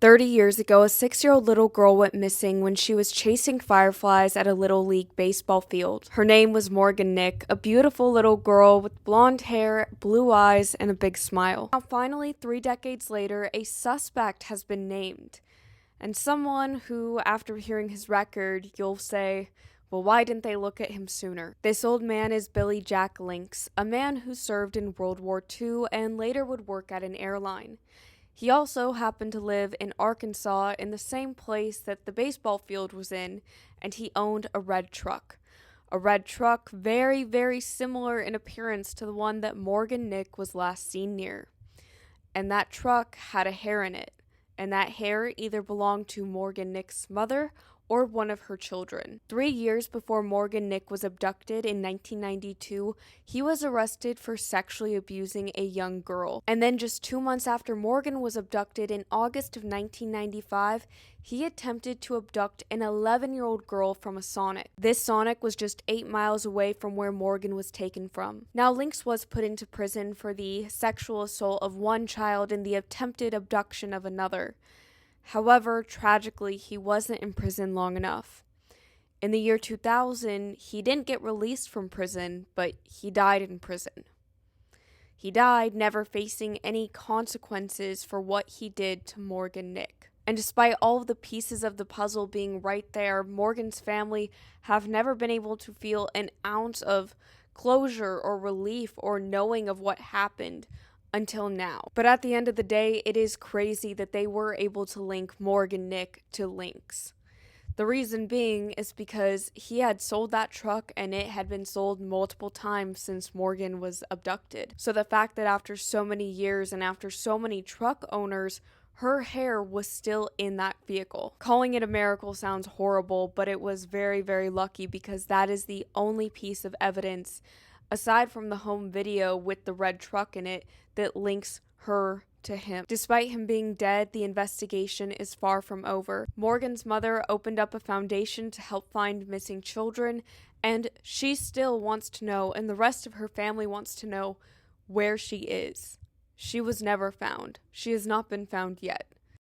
30 years ago, a 6-year-old little girl went missing when she was chasing fireflies at a Little League baseball field. Her name was Morgan Nick, a beautiful little girl with blonde hair, blue eyes, and a big smile. Now, finally, 3 decades later, a suspect has been named. And someone who, after hearing his record, you'll say, well, why didn't they look at him sooner? This old man is Billy Jack Lynx, a man who served in World War II and later would work at an airline. He also happened to live in Arkansas in the same place that the baseball field was in, and he owned a red truck. A red truck very, very similar in appearance to the one that Morgan Nick was last seen near. And that truck had a hair in it, and that hair either belonged to Morgan Nick's mother or one of her children. 3 years before Morgan Nick was abducted in 1992, he was arrested for sexually abusing a young girl. And then just 2 months after Morgan was abducted in August of 1995, he attempted to abduct an 11-year-old girl from a Sonic. This Sonic was just 8 miles away from where Morgan was taken from. Now, Lynx was put into prison for the sexual assault of one child and the attempted abduction of another. However, tragically, he wasn't in prison long enough. In the year 2000, he didn't get released from prison, but he died in prison. He died never facing any consequences for what he did to Morgan Nick. And despite all of the pieces of the puzzle being right there, Morgan's family have never been able to feel an ounce of closure or relief or knowing of what happened until now. But at the end of the day, it is crazy that they were able to link Morgan Nick to Lynx. The reason being is because he had sold that truck and it had been sold multiple times since Morgan was abducted. So the fact that after so many years and after so many truck owners, her hair was still in that vehicle. Calling it a miracle sounds horrible, but it was very, very lucky because that is the only piece of evidence aside from the home video with the red truck in it, that links her to him. Despite him being dead, the investigation is far from over. Morgan's mother opened up a foundation to help find missing children, and she still wants to know, and the rest of her family wants to know, where she is. She was never found. She has not been found yet.